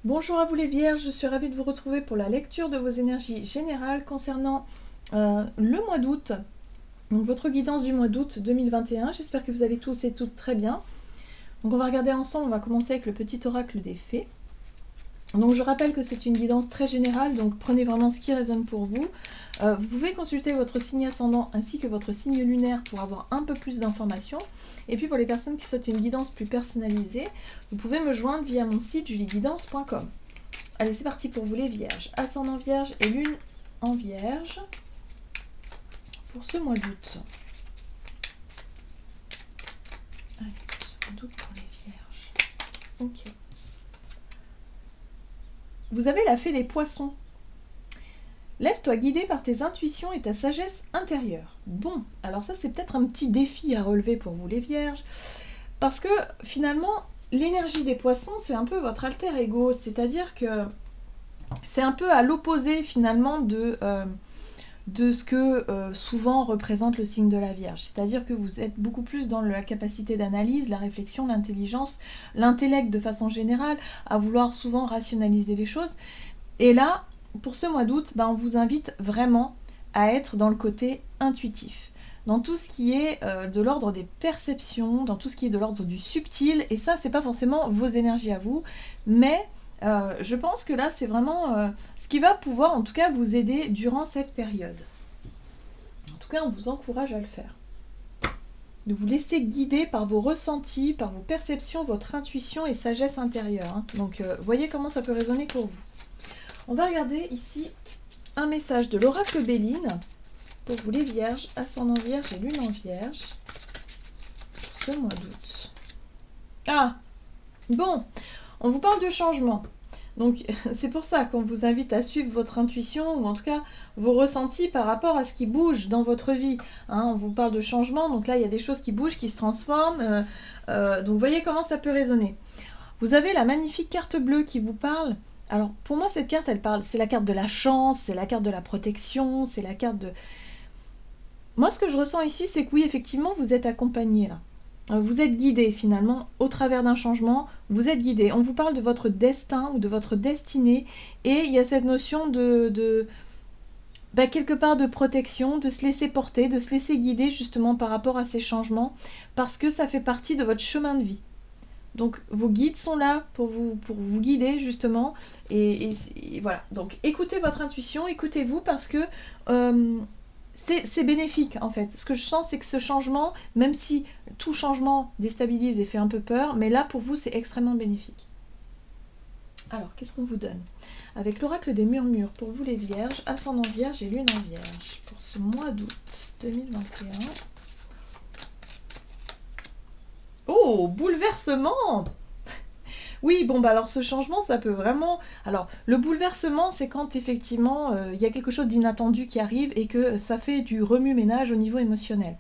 Bonjour à vous les Vierges, je suis ravie de vous retrouver pour la lecture de vos énergies générales concernant le mois d'août, donc votre guidance du mois d'août 2021. J'espère que vous allez tous et toutes très bien. Donc on va regarder ensemble, on va commencer avec le petit oracle des fées. Donc je rappelle que c'est une guidance très générale, donc prenez vraiment ce qui résonne pour vous. Vous pouvez consulter votre signe ascendant ainsi que votre signe lunaire pour avoir un peu plus d'informations. Et puis pour les personnes qui souhaitent une guidance plus personnalisée, vous pouvez me joindre via mon site julieguidance.com. Allez, c'est parti pour vous les vierges. Ascendant vierge et lune en vierge pour ce mois d'août. Allez, pour ce mois d'août pour les vierges. Ok. Vous avez la fée des poissons. Laisse-toi guider par tes intuitions et ta sagesse intérieure. Bon, alors ça c'est peut-être un petit défi à relever pour vous les vierges, parce que finalement, l'énergie des poissons, c'est un peu votre alter ego, c'est-à-dire que c'est un peu à l'opposé finalement de ce que souvent représente le signe de la Vierge. C'est-à-dire que vous êtes beaucoup plus dans la capacité d'analyse, la réflexion, l'intelligence, l'intellect de façon générale, à vouloir souvent rationaliser les choses. Et là, pour ce mois d'août, on vous invite vraiment à être dans le côté intuitif, dans tout ce qui est de l'ordre des perceptions, dans tout ce qui est de l'ordre du subtil, et ça, c'est pas forcément vos énergies à vous, mais je pense que là, c'est vraiment ce qui va pouvoir, en tout cas, vous aider durant cette période. En tout cas, on vous encourage à le faire. De vous laisser guider par vos ressentis, par vos perceptions, votre intuition et sagesse intérieure. Hein. Donc, voyez comment ça peut résonner pour vous. On va regarder ici un message de l'oracle Béline pour vous les vierges, ascendant vierge et lune en vierge, ce mois d'août. Ah, bon, on vous parle de changement. Donc c'est pour ça qu'on vous invite à suivre votre intuition, ou en tout cas vos ressentis par rapport à ce qui bouge dans votre vie. Hein, on vous parle de changement, donc là il y a des choses qui bougent, qui se transforment. Donc voyez comment ça peut résonner. Vous avez la magnifique carte bleue qui vous parle. Alors pour moi cette carte elle parle, c'est la carte de la chance, c'est la carte de la protection, c'est la carte de... Moi ce que je ressens ici c'est que oui effectivement vous êtes accompagné là. Vous êtes guidé finalement au travers d'un changement, vous êtes guidé. On vous parle de votre destin ou de votre destinée et il y a cette notion de quelque part de protection, de se laisser porter, de se laisser guider justement par rapport à ces changements parce que ça fait partie de votre chemin de vie. Donc vos guides sont là pour vous guider justement et voilà. Donc écoutez votre intuition, écoutez-vous parce que c'est bénéfique en fait. Ce que je sens c'est que ce changement, même si tout changement déstabilise et fait un peu peur, mais là pour vous c'est extrêmement bénéfique. Alors qu'est-ce qu'on vous donne? Avec l'oracle des murmures pour vous les vierges, ascendant vierge et lune en vierge pour ce mois d'août 2021. Oh, bouleversement! Oui, bon, alors ce changement, ça peut vraiment... Alors, le bouleversement, c'est quand effectivement, il y a quelque chose d'inattendu qui arrive et que ça fait du remue-ménage au niveau émotionnel.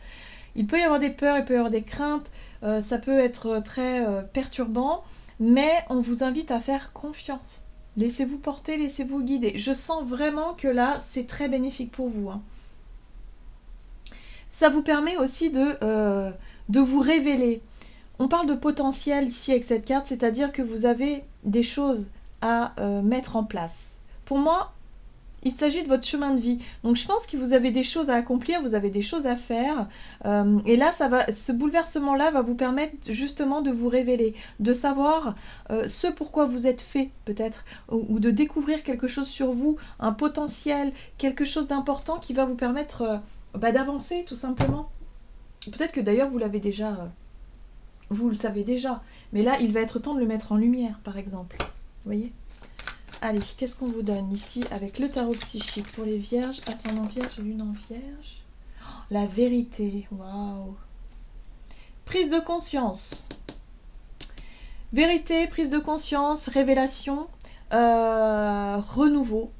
Il peut y avoir des peurs, il peut y avoir des craintes, ça peut être très perturbant, mais on vous invite à faire confiance. Laissez-vous porter, laissez-vous guider. Je sens vraiment que là, c'est très bénéfique pour vous. Hein. Ça vous permet aussi de vous révéler. On parle de potentiel ici avec cette carte, c'est-à-dire que vous avez des choses à mettre en place. Pour moi, il s'agit de votre chemin de vie. Donc je pense que vous avez des choses à accomplir, vous avez des choses à faire. Et là, ce bouleversement-là va vous permettre justement de vous révéler, de savoir ce pourquoi vous êtes fait peut-être, ou de découvrir quelque chose sur vous, un potentiel, quelque chose d'important qui va vous permettre d'avancer tout simplement. Peut-être que d'ailleurs vous l'avez déjà... vous le savez déjà, mais là, il va être temps de le mettre en lumière, par exemple. Vous voyez? Allez, qu'est-ce qu'on vous donne ici avec le tarot psychique pour les vierges, ascendant vierge et lune en vierge? Oh, la vérité, waouh! Prise de conscience. Vérité, prise de conscience, révélation, renouveau.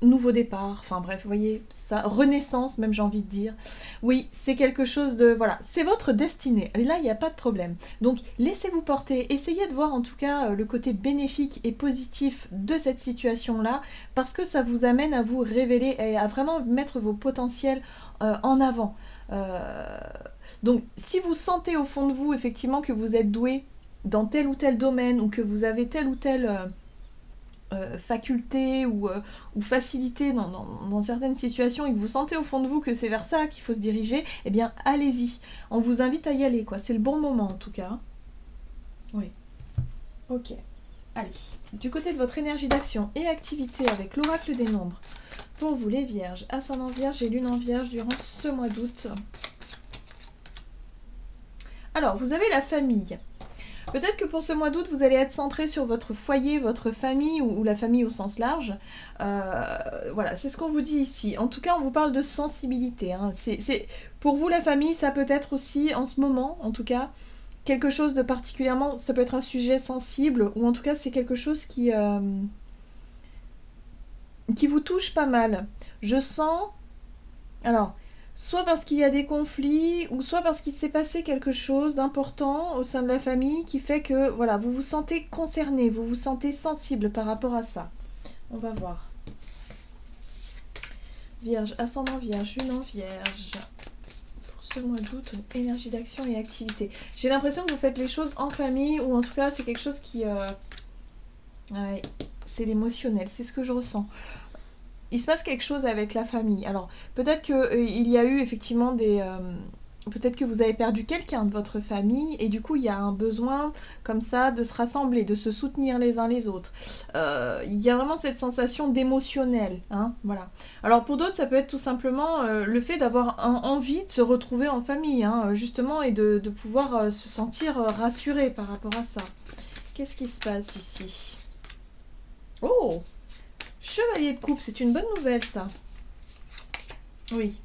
Nouveau départ, enfin bref, vous voyez, ça, renaissance même j'ai envie de dire. Oui, c'est quelque chose de, voilà, c'est votre destinée, et là il n'y a pas de problème. Donc laissez-vous porter, essayez de voir en tout cas le côté bénéfique et positif de cette situation-là, parce que ça vous amène à vous révéler et à vraiment mettre vos potentiels en avant. Donc si vous sentez au fond de vous effectivement que vous êtes doué dans tel ou tel domaine, ou que vous avez tel ou tel... faculté ou facilité dans certaines situations et que vous sentez au fond de vous que c'est vers ça qu'il faut se diriger, eh bien allez-y. On vous invite à y aller, quoi. C'est le bon moment en tout cas. Oui. Ok. Allez. Du côté de votre énergie d'action et activité avec l'oracle des nombres, pour vous les vierges, ascendant vierge et lune en vierge durant ce mois d'août. Alors, vous avez la famille. Peut-être que pour ce mois d'août, vous allez être centré sur votre foyer, votre famille ou la famille au sens large. Voilà, c'est ce qu'on vous dit ici. En tout cas, on vous parle de sensibilité. Hein. Pour vous, la famille, ça peut être aussi, en ce moment, en tout cas, quelque chose de particulièrement... Ça peut être un sujet sensible, ou en tout cas, c'est quelque chose qui vous touche pas mal. Je sens... Alors... Soit parce qu'il y a des conflits, ou soit parce qu'il s'est passé quelque chose d'important au sein de la famille qui fait que voilà, vous vous sentez concerné, vous vous sentez sensible par rapport à ça. On va voir. Vierge, ascendant vierge, lune en vierge. Pour ce mois d'août, énergie d'action et activité. J'ai l'impression que vous faites les choses en famille, ou en tout cas c'est quelque chose qui... Ouais, c'est l'émotionnel, c'est ce que je ressens. Il se passe quelque chose avec la famille. Alors, peut-être qu'il y a eu effectivement peut-être que vous avez perdu quelqu'un de votre famille et du coup, il y a un besoin comme ça de se rassembler, de se soutenir les uns les autres. Il y a vraiment cette sensation d'émotionnel. Hein, voilà. Alors, pour d'autres, ça peut être tout simplement le fait d'avoir envie de se retrouver en famille, hein, justement, et de pouvoir se sentir rassuré par rapport à ça. Qu'est-ce qui se passe ici? Oh! Chevalier de coupe, c'est une bonne nouvelle, ça. Oui.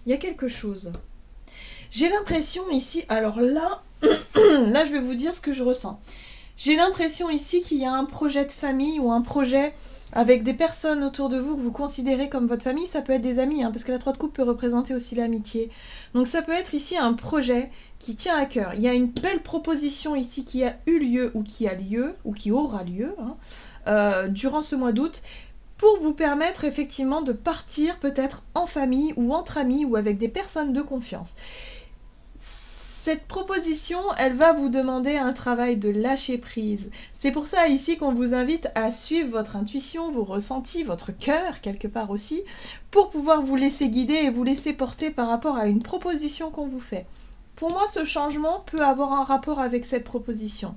Il y a quelque chose. J'ai l'impression ici... Alors là, là, je vais vous dire ce que je ressens. J'ai l'impression ici qu'il y a un projet de famille ou un projet avec des personnes autour de vous que vous considérez comme votre famille. Ça peut être des amis, hein, parce que la 3 de coupe peut représenter aussi l'amitié. Donc ça peut être ici un projet qui tient à cœur. Il y a une belle proposition ici qui a eu lieu ou qui a lieu ou qui aura lieu durant ce mois d'août pour vous permettre effectivement de partir peut-être en famille ou entre amis ou avec des personnes de confiance. Cette proposition, elle va vous demander un travail de lâcher prise. C'est pour ça ici qu'on vous invite à suivre votre intuition, vos ressentis, votre cœur quelque part aussi, pour pouvoir vous laisser guider et vous laisser porter par rapport à une proposition qu'on vous fait. Pour moi, ce changement peut avoir un rapport avec cette proposition.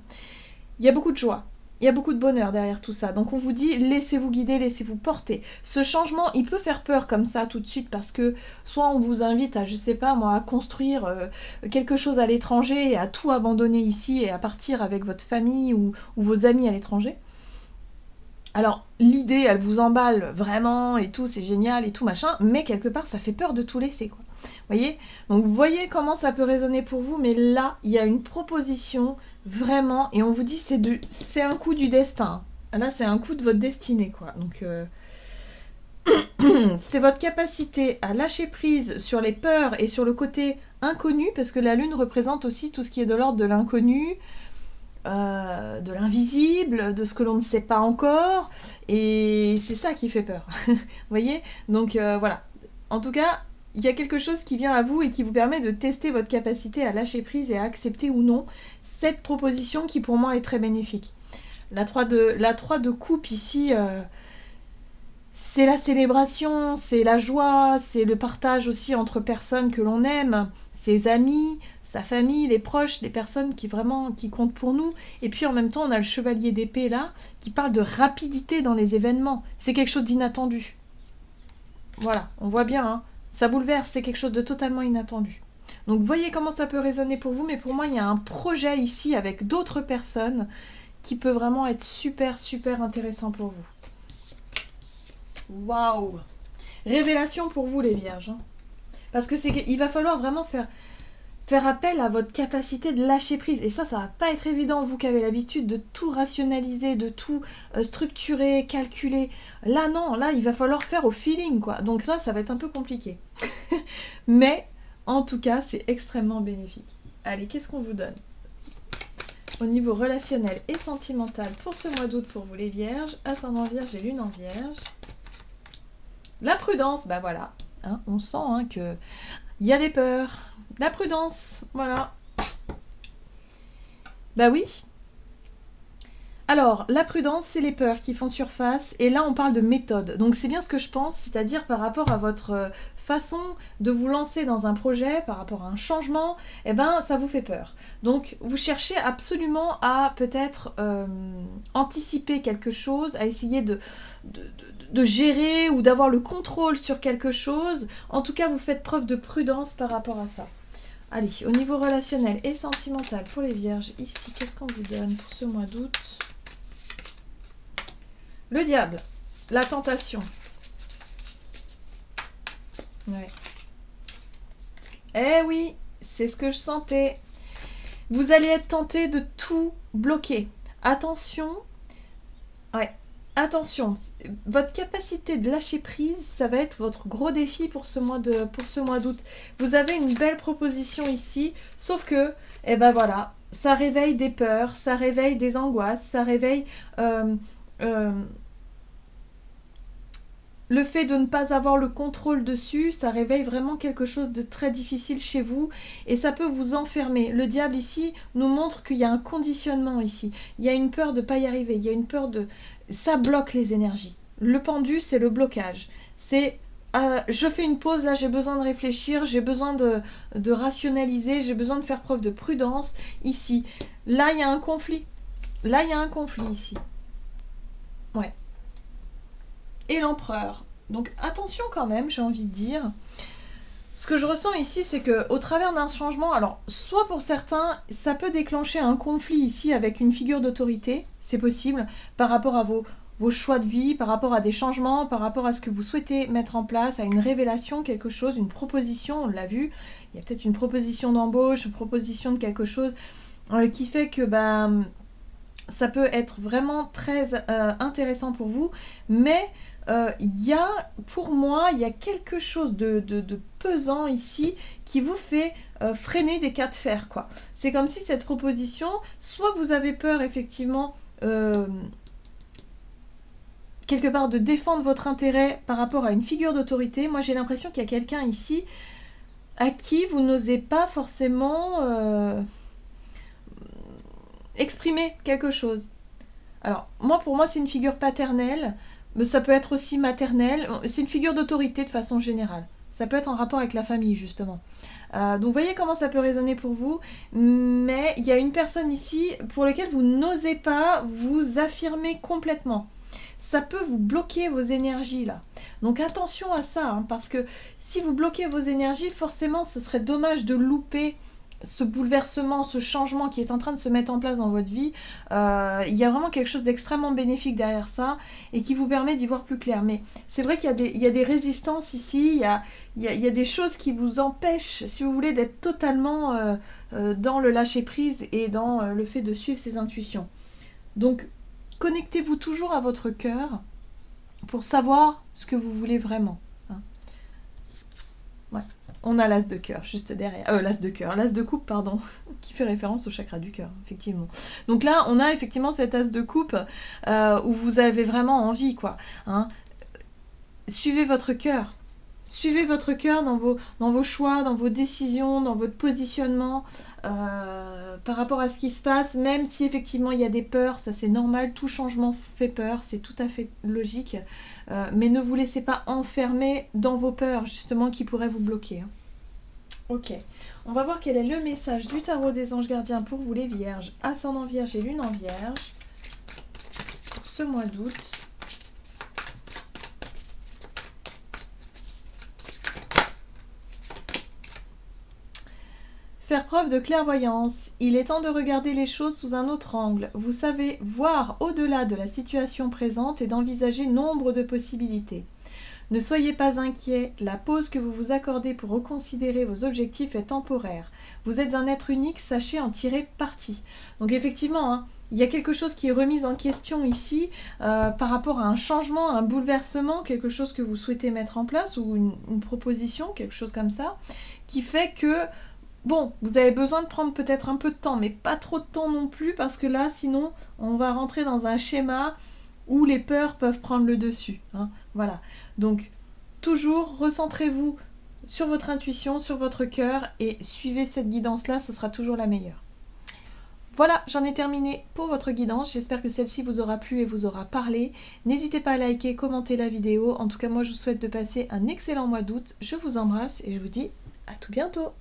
Il y a beaucoup de joie. Il y a beaucoup de bonheur derrière tout ça. Donc on vous dit, laissez-vous guider, laissez-vous porter. Ce changement, il peut faire peur comme ça tout de suite parce que soit on vous invite à, je sais pas moi, à construire quelque chose à l'étranger et à tout abandonner ici et à partir avec votre famille ou vos amis à l'étranger. Alors l'idée, elle vous emballe vraiment et tout, c'est génial et tout machin, mais quelque part ça fait peur de tout laisser, quoi. Voyez? Donc vous voyez comment ça peut résonner pour vous, mais là, il y a une proposition vraiment, et on vous dit c'est un coup du destin. Là, c'est un coup de votre destinée, quoi. Donc c'est votre capacité à lâcher prise sur les peurs et sur le côté inconnu, parce que la lune représente aussi tout ce qui est de l'ordre de l'inconnu, de l'invisible, de ce que l'on ne sait pas encore, et c'est ça qui fait peur. Vous voyez? Donc voilà. En tout cas, il y a quelque chose qui vient à vous et qui vous permet de tester votre capacité à lâcher prise et à accepter ou non cette proposition qui pour moi est très bénéfique. La 3 de coupe ici, c'est la célébration, c'est la joie, c'est le partage aussi entre personnes que l'on aime, ses amis, sa famille, les proches, les personnes qui comptent pour nous. Et puis en même temps, on a le chevalier d'épée là, qui parle de rapidité dans les événements. C'est quelque chose d'inattendu. Voilà, on voit bien, hein. Ça bouleverse, c'est quelque chose de totalement inattendu. Donc vous voyez comment ça peut résonner pour vous, mais pour moi, il y a un projet ici avec d'autres personnes qui peut vraiment être super, super intéressant pour vous. Waouh! Révélation pour vous, les vierges. Hein. Parce que il va falloir vraiment faire appel à votre capacité de lâcher prise. Et ça va pas être évident, vous qui avez l'habitude de tout rationaliser, de tout structurer, calculer. Là, non, là, il va falloir faire au feeling, quoi. Donc ça va être un peu compliqué. Mais, en tout cas, c'est extrêmement bénéfique. Allez, qu'est-ce qu'on vous donne? Au niveau relationnel et sentimental pour ce mois d'août pour vous, les vierges, ascendant vierge et lune en vierge. La prudence, bah voilà. Hein, on sent que il y a des peurs. La prudence, voilà. Bah oui. Alors, la prudence, c'est les peurs qui font surface, et là on parle de méthode. Donc c'est bien ce que je pense, c'est-à-dire par rapport à votre façon de vous lancer dans un projet, par rapport à un changement, eh ben ça vous fait peur. Donc vous cherchez absolument à peut-être anticiper quelque chose, à essayer de gérer ou d'avoir le contrôle sur quelque chose. En tout cas, vous faites preuve de prudence par rapport à ça. Allez, au niveau relationnel et sentimental pour les vierges, ici, qu'est-ce qu'on vous donne pour ce mois d'août ? Le diable, la tentation. Ouais. Eh oui, c'est ce que je sentais. Vous allez être tenté de tout bloquer. Attention, ouais, attention. Votre capacité de lâcher prise, ça va être votre gros défi pour ce mois d'août. Vous avez une belle proposition ici, sauf que, eh ben voilà, ça réveille des peurs, ça réveille des angoisses, ça réveille le fait de ne pas avoir le contrôle dessus, ça réveille vraiment quelque chose de très difficile chez vous et ça peut vous enfermer. Le diable ici nous montre qu'il y a un conditionnement ici. Il y a une peur de ne pas y arriver, il y a une peur de... Ça bloque les énergies. Le pendu, c'est le blocage. C'est je fais une pause, là j'ai besoin de réfléchir, j'ai besoin de rationaliser, j'ai besoin de faire preuve de prudence ici. Là, il y a un conflit. Là, il y a un conflit ici. Ouais. Et l'empereur. Donc attention quand même, j'ai envie de dire. Ce que je ressens ici, c'est que au travers d'un changement, alors soit pour certains, ça peut déclencher un conflit ici avec une figure d'autorité, c'est possible, par rapport à vos choix de vie, par rapport à des changements, par rapport à ce que vous souhaitez mettre en place, à une révélation, quelque chose, une proposition, on l'a vu, il y a peut-être une proposition d'embauche, une proposition de quelque chose qui fait que ça peut être vraiment très intéressant pour vous, mais pour moi, il y a quelque chose de pesant ici qui vous fait freiner des cas de fer, quoi. C'est comme si cette proposition, soit vous avez peur effectivement quelque part de défendre votre intérêt par rapport à une figure d'autorité. Moi, j'ai l'impression qu'il y a quelqu'un ici à qui vous n'osez pas forcément exprimer quelque chose. Alors, pour moi, c'est une figure paternelle, mais ça peut être aussi maternelle. C'est une figure d'autorité de façon générale. Ça peut être en rapport avec la famille, justement. Donc, vous voyez comment ça peut résonner pour vous. Mais il y a une personne ici pour laquelle vous n'osez pas vous affirmer complètement. Ça peut vous bloquer vos énergies, là. Donc, attention à ça, hein, parce que si vous bloquez vos énergies, forcément, ce serait dommage de louper ce bouleversement, ce changement qui est en train de se mettre en place dans votre vie. Il y a vraiment quelque chose d'extrêmement bénéfique derrière ça et qui vous permet d'y voir plus clair. Mais c'est vrai qu'il y a des résistances ici, il y a des choses qui vous empêchent, si vous voulez, d'être totalement dans le lâcher-prise et dans le fait de suivre ses intuitions. Donc, connectez-vous toujours à votre cœur pour savoir ce que vous voulez vraiment. Ouais. On a l'as de cœur juste derrière. L'as de coupe, pardon, qui fait référence au chakra du cœur, effectivement. Donc là, on a effectivement cet as de coupe où vous avez vraiment envie, quoi. Hein. Suivez votre cœur. Suivez votre cœur dans vos choix, dans vos décisions, dans votre positionnement par rapport à ce qui se passe, même si effectivement il y a des peurs, ça c'est normal, tout changement fait peur, c'est tout à fait logique, mais ne vous laissez pas enfermer dans vos peurs justement qui pourraient vous bloquer. Hein. Ok, on va voir quel est le message du tarot des anges gardiens pour vous les vierges, ascendant vierge et lune en vierge, pour ce mois d'août. Faire preuve de clairvoyance. Il est temps de regarder les choses sous un autre angle. Vous savez voir au-delà de la situation présente et d'envisager nombre de possibilités. Ne soyez pas inquiets, la pause que vous vous accordez pour reconsidérer vos objectifs est temporaire. Vous êtes un être unique, sachez en tirer parti. Donc effectivement, hein, il y a quelque chose qui est remis en question ici par rapport à un changement, un bouleversement, quelque chose que vous souhaitez mettre en place ou une proposition, quelque chose comme ça, qui fait que bon, vous avez besoin de prendre peut-être un peu de temps, mais pas trop de temps non plus, parce que là, sinon, on va rentrer dans un schéma où les peurs peuvent prendre le dessus. Hein. Voilà. Donc, toujours, recentrez-vous sur votre intuition, sur votre cœur, et suivez cette guidance-là, ce sera toujours la meilleure. Voilà, j'en ai terminé pour votre guidance. J'espère que celle-ci vous aura plu et vous aura parlé. N'hésitez pas à liker, commenter la vidéo. En tout cas, moi, je vous souhaite de passer un excellent mois d'août. Je vous embrasse et je vous dis à tout bientôt.